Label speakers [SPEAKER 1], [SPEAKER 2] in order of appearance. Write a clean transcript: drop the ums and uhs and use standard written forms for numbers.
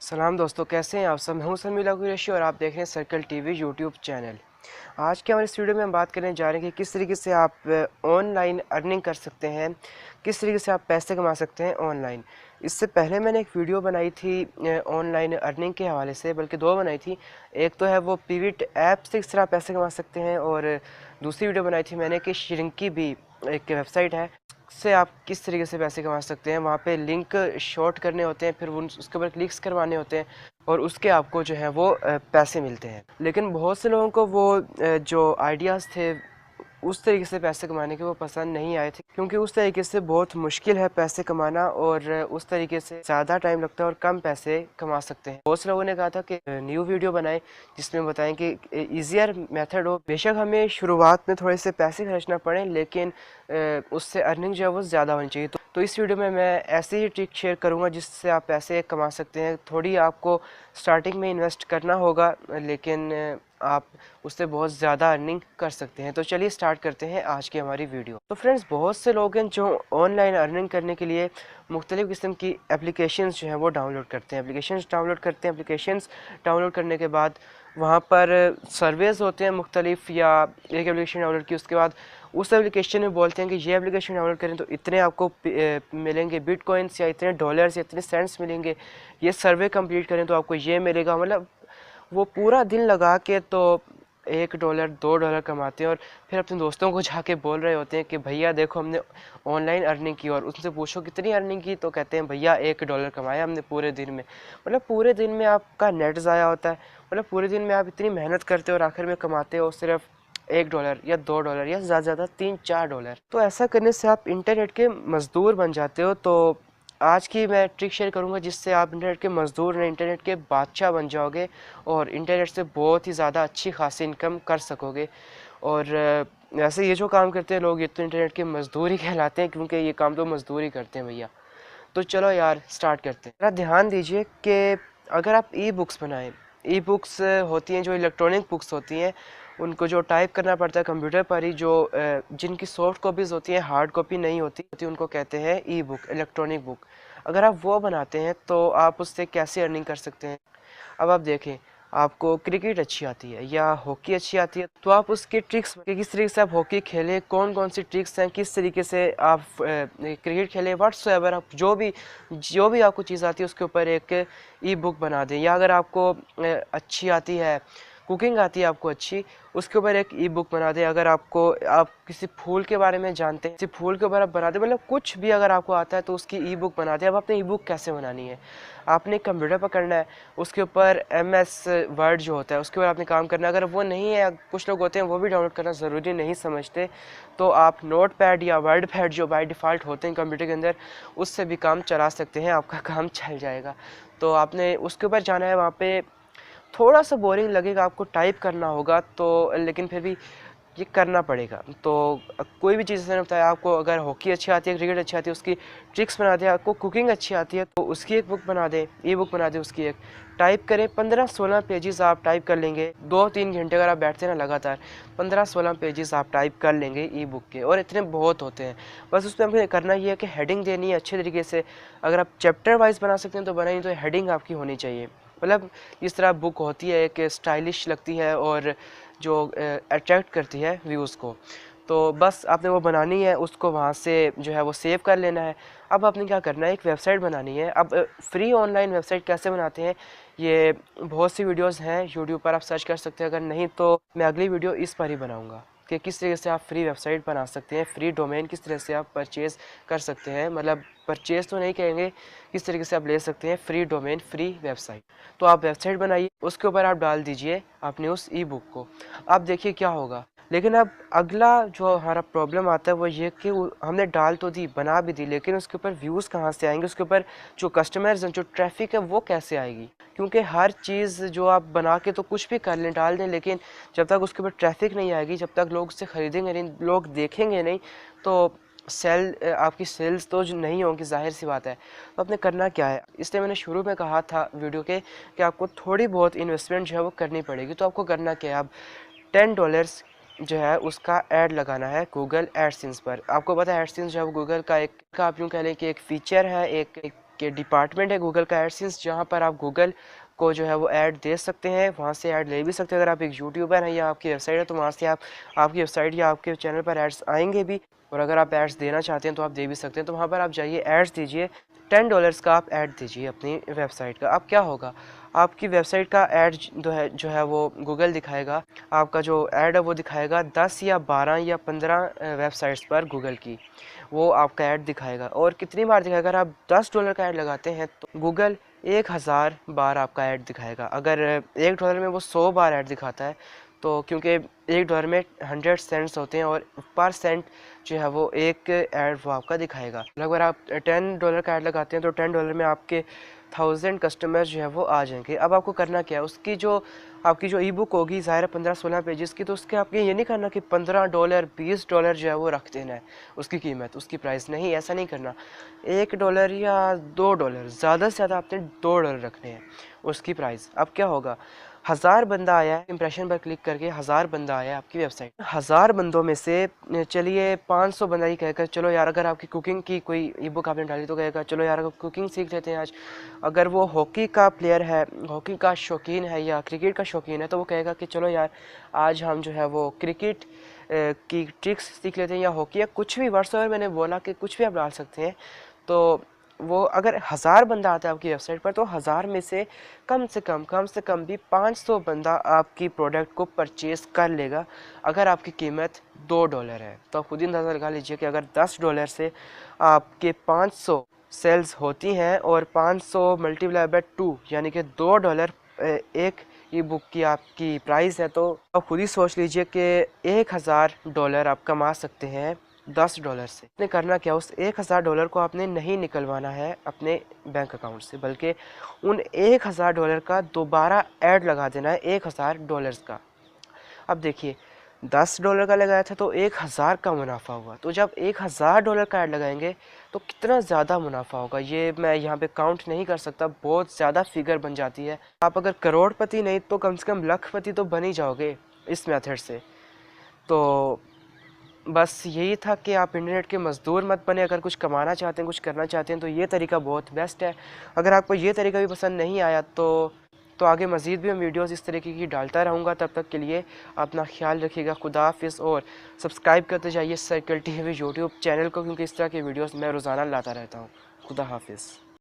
[SPEAKER 1] सलाम दोस्तों, कैसे हैं आप सब। मैं हूं समीला कुरैशी और आप देख रहे हैं सर्कल टीवी यूट्यूब चैनल। आज के हमारे इस वीडियो में हम बात करने जा रहे हैं कि किस तरीके से आप ऑनलाइन अर्निंग कर सकते हैं, किस तरीके से आप पैसे कमा सकते हैं ऑनलाइन। इससे पहले मैंने एक वीडियो बनाई थी ऑनलाइन अर्निंग के हवाले से, बल्कि दो बनाई थी। एक तो है वो पीविट ऐप से किस तरह पैसे कमा सकते हैं, और दूसरी वीडियो बनाई थी मैंने कि श्रिंकी भी एक वेबसाइट है से आप किस तरीके से पैसे कमा सकते हैं। वहाँ पे लिंक शॉर्ट करने होते हैं, फिर उसके ऊपर क्लिक्स करवाने होते हैं और उसके आपको जो है वो पैसे मिलते हैं। लेकिन बहुत से लोगों को वो जो आइडियाज़ थे उस तरीके से पैसे कमाने के वो पसंद नहीं आए थे, क्योंकि उस तरीके से बहुत मुश्किल है पैसे कमाना और उस तरीके से ज़्यादा टाइम लगता है और कम पैसे कमा सकते हैं। बहुत से लोगों ने कहा था कि न्यू वीडियो बनाएं जिसमें बताएं कि ईजियर मेथड हो। बेशक हमें शुरुआत में थोड़े से पैसे खर्चना पड़े, लेकिन उससे अर्निंग जो है वो ज़्यादा होनी चाहिए। तो इस वीडियो में मैं ऐसी ही ट्रिक शेयर करूँगा जिससे आप पैसे कमा सकते हैं। थोड़ी आपको स्टार्टिंग में इन्वेस्ट करना होगा, लेकिन आप उससे बहुत ज़्यादा अर्निंग कर सकते हैं। तो चलिए स्टार्ट करते हैं आज की हमारी वीडियो। तो फ्रेंड्स, बहुत से लोग हैं जो ऑनलाइन अर्निंग करने के लिए मुख्तलिफ़ किस्म की एप्लीकेशंस जो हैं वो डाउनलोड करते हैं। एप्लीकेशंस डाउनलोड करने के बाद वहाँ पर सर्वेज होते हैं मुख्तलिफ, या एक एप्लीकेशन डाउनलोड की उसके बाद उस एप्लीकेशन में बोलते हैं कि ये एप्लीकेशन डाउनलोड करें तो इतने आपको मिलेंगे बिटकॉइंस, या इतने डॉलर्स, या इतने सेंट्स मिलेंगे। ये सर्वे कंप्लीट करें तो आपको ये मिलेगा। मतलब वो पूरा दिन लगा के तो $1 $2 कमाते हैं और फिर अपने दोस्तों को जाके बोल रहे होते हैं कि भैया देखो हमने ऑनलाइन अर्निंग की। और उनसे पूछो कितनी अर्निंग की, तो कहते हैं भैया $1 कमाया हमने पूरे दिन में। मतलब पूरे दिन में आपका नेट ज़ाया होता है। मतलब पूरे दिन में आप इतनी मेहनत करते हो और आखिर में कमाते हो सिर्फ $1 या $2 या ज़्यादा ज़्यादा $3-4। तो ऐसा करने से आप इंटरनेट के मज़दूर बन जाते हो। तो आज की मैं ट्रिक शेयर करूंगा जिससे आप इंटरनेट के मज़दूर नहीं, इंटरनेट के बादशाह बन जाओगे और इंटरनेट से बहुत ही ज़्यादा अच्छी खासी इनकम कर सकोगे। और वैसे ये जो काम करते हैं लोग, ये तो इंटरनेट के मज़दूर ही कहलाते हैं, क्योंकि ये काम तो मज़दूर ही करते हैं भैया। तो चलो यार स्टार्ट करते हैं। ज़रा ध्यान दीजिए कि अगर आप ई बुक्स बनाएं, ई बुक्स होती हैं जो इलेक्ट्रॉनिक बुक्स होती हैं, उनको जो टाइप करना पड़ता है कंप्यूटर पर ही, जो जिनकी सॉफ्ट कॉपीज़ होती हैं, हार्ड कॉपी नहीं होती, उनको कहते हैं ई बुक, इलेक्ट्रॉनिक बुक। अगर आप वो बनाते हैं तो आप उससे कैसे अर्निंग कर सकते हैं। अब आप देखें, आपको क्रिकेट अच्छी आती है या हॉकी अच्छी आती है, तो आप उसके ट्रिक्स कि किस तरीके से आप हॉकी खेलें, कौन कौन सी ट्रिक्स हैं, किस तरीके से आप क्रिकेट खेलें, व्हाट्सएवर आप जो भी आपको चीज़ आती है उसके ऊपर एक ई बुक बना दें। या अगर आपको अच्छी आती है, कुकिंग आती है आपको अच्छी, उसके ऊपर एक ई बुक बना दें। अगर आप किसी फूल के बारे में जानते हैं, किसी फूल के ऊपर आप बना दें। मतलब कुछ भी अगर आपको आता है तो उसकी ई बुक बना दें। अब आपने ई बुक कैसे बनानी है, आपने कंप्यूटर पकड़ना है, उसके ऊपर MS वर्ड जो होता है उसके ऊपर आपने काम करना है। अगर वो नहीं है, कुछ लोग होते हैं वो भी डाउनलोड करना ज़रूरी नहीं समझते, तो आप नोट पैड या वर्ड पैड जो बाय डिफ़ॉल्ट होते हैं कंप्यूटर के अंदर, उससे भी काम चला सकते हैं, आपका काम चल जाएगा। तो आपने उसके ऊपर जाना है। वहाँ पे थोड़ा सा बोरिंग लगेगा, आपको टाइप करना होगा, तो लेकिन फिर भी ये करना पड़ेगा। तो कोई भी चीज़ मैंने बताया आपको, अगर हॉकी अच्छी आती है, क्रिकेट अच्छी आती है, उसकी ट्रिक्स बना दें। आपको कुकिंग अच्छी आती है तो उसकी एक बुक बना दें, ई बुक बना दें उसकी एक। टाइप करें 15-16 पेजेस आप टाइप कर लेंगे। 2-3 घंटे अगर आप बैठते हैं ना लगातार, 15-16 पेजेस आप टाइप कर लेंगे ई बुक के, और इतने बहुत होते हैं। बस उसमें हमें करना ये है कि हेडिंग देनी है अच्छे तरीके से। अगर आप चैप्टर वाइज बना सकते हैं तो बनाइए, तो हेडिंग आपकी होनी चाहिए। मतलब इस तरह बुक होती है एक स्टाइलिश लगती है और जो अट्रैक्ट करती है व्यूज़ को। तो बस आपने वो बनानी है, उसको वहाँ से जो है वो सेव कर लेना है। अब आपने क्या करना है, एक वेबसाइट बनानी है। अब फ्री ऑनलाइन वेबसाइट कैसे बनाते हैं, ये बहुत सी वीडियोस हैं यूट्यूब पर, आप सर्च कर सकते हैं। अगर नहीं तो मैं अगली वीडियो इस पर ही बनाऊँगा कि किस तरीके से आप फ्री वेबसाइट बना सकते हैं, फ्री डोमेन किस तरह से आप परचेज़ कर सकते हैं। मतलब परचेज़ तो नहीं कहेंगे, किस तरीके से आप ले सकते हैं फ्री डोमेन, फ्री वेबसाइट। तो आप वेबसाइट बनाइए, उसके ऊपर आप डाल दीजिए अपने उस ई बुक को। आप देखिए क्या होगा। लेकिन अब अगला जो हमारा प्रॉब्लम आता है वो ये कि हमने डाल तो दी, बना भी दी, लेकिन उसके ऊपर व्यूज़ कहाँ से आएंगे, उसके ऊपर जो कस्टमर्स हैं, जो ट्रैफिक है, वो कैसे आएगी। क्योंकि हर चीज़ जो आप बना के तो कुछ भी कर लें, डाल दें, लेकिन जब तक उसके ऊपर ट्रैफिक नहीं आएगी, जब तक लोग उससे ख़रीदेंगे नहीं, लोग देखेंगे नहीं, तो आपकी सेल्स तो जो नहीं होंगी, जाहिर सी बात है। तो आपने करना क्या है, इसलिए मैंने शुरू में कहा था वीडियो के कि आपको थोड़ी बहुत इन्वेस्टमेंट जो है वो करनी पड़ेगी। तो आपको करना क्या है, आप $10 जो है उसका ऐड लगाना है गूगल एडसेंस पर। आपको पता है एडसेंस जो है वो गूगल का एक, आप यूँ कह लें कि एक फ़ीचर है, एक के डिपार्टमेंट है गूगल का एडसेंस, जहाँ पर आप गूगल को जो है वो ऐड दे सकते हैं, वहाँ से ऐड ले भी सकते हैं। अगर आप एक यूट्यूबर हैं या आपकी वेबसाइट है तो वहाँ से आप आपकी वेबसाइट या आपके चैनल पर एड्स आएंगे भी, और अगर आप एड्स देना चाहते हैं तो आप दे भी सकते हैं। तो वहाँ पर आप जाइए, एड्स दीजिए, $10 का आप ऐड दीजिए अपनी वेबसाइट का। अब क्या होगा, आपकी वेबसाइट का ऐड जो है वो गूगल दिखाएगा, आपका जो ऐड है वो दिखाएगा 10 या 12 या 15 वेबसाइट्स पर गूगल की, वो आपका ऐड दिखाएगा। और कितनी बार दिखाएगा, अगर आप $10 का ऐड लगाते हैं तो गूगल 1000 बार आपका ऐड दिखाएगा। अगर $1 में वो 100 बार ऐड दिखाता है, तो क्योंकि $1 में 100 सेंट्स होते हैं और पर सेंट जो है वो एक ऐड वो आपका दिखाएगा। अगर आप $10 का ऐड लगाते हैं तो $10 में आपके 1000 कस्टमर जो है वो आ जाएंगे। अब आपको करना क्या है, उसकी जो आपकी जो ई बुक होगी ज़ाहिर 15-16 पेजेस की, तो उसके आपके ये नहीं करना कि $15 $20 जो है वो रख देना है उसकी कीमत, उसकी प्राइस। नहीं, ऐसा नहीं करना। $1 या $2, ज़्यादा से ज़्यादा आपने $2 रखने हैं उसकी प्राइस। अब क्या होगा, 1000 बंदा आया है, इंप्रेशन पर क्लिक करके 1000 बंदा आया है आपकी वेबसाइट। 1000 बंदों में से चलिए 500 बंदा ही कहेगा चलो यार, अगर आपकी कुकिंग की कोई ई बुक आपने डाली तो कहेगा चलो यार कुकिंग सीख लेते हैं आज। अगर वो हॉकी का प्लेयर है, हॉकी का शौकीन है या क्रिकेट का शौकीन है, तो वो कहेगा कि चलो यार आज हम जो है वो क्रिकेट की ट्रिक्स सीख लेते हैं, या हॉकी या कुछ भी व्हाट्सएवर मैंने बोला कि कुछ भी आप डाल सकते हैं। तो वो अगर 1000 बंदा आता है आपकी वेबसाइट पर, तो 1000 में से कम से कम भी 500 बंदा आपकी प्रोडक्ट को परचेज़ कर लेगा अगर आपकी कीमत $2 है। तो आप खुद ही अंदाज़ा लगा लीजिए कि अगर $10 से आपके 500 सेल्स होती हैं और 500 मल्टीप्लाई बाय 2 यानी कि $2 एक ई बुक की आपकी प्राइस है, तो आप खुद ही सोच लीजिए कि $1000 आप कमा सकते हैं $10 से। आपने करना क्या, उस $1000 को आपने नहीं निकलवाना है अपने बैंक अकाउंट से, बल्कि उन $1000 का दोबारा ऐड लगा देना है $1000 का। अब देखिए, $10 का लगाया था तो 1000 का मुनाफा हुआ, तो जब $1000 का ऐड लगाएंगे तो कितना ज़्यादा मुनाफा होगा, ये मैं यहाँ पे काउंट नहीं कर सकता, बहुत ज़्यादा फिगर बन जाती है। आप अगर करोड़पति नहीं तो कम से कम लखपति तो बन ही जाओगे इस मेथड से। तो बस यही था कि आप इंटरनेट के मज़दूर मत बने। अगर कुछ कमाना चाहते हैं, कुछ करना चाहते हैं, तो ये तरीका बहुत बेस्ट है। अगर आपको ये तरीका भी पसंद नहीं आया तो आगे मज़ीद भी मैं वीडियोस इस तरीके की डालता रहूँगा। तब तक के लिए अपना ख्याल रखिएगा। खुदा हाफिज़। और सब्सक्राइब करते जाइए सर्कल टीवी यूट्यूब चैनल को, क्योंकि इस तरह के वीडियोस मैं रोज़ाना लाता रहता हूँ। खुदा हाफिज़।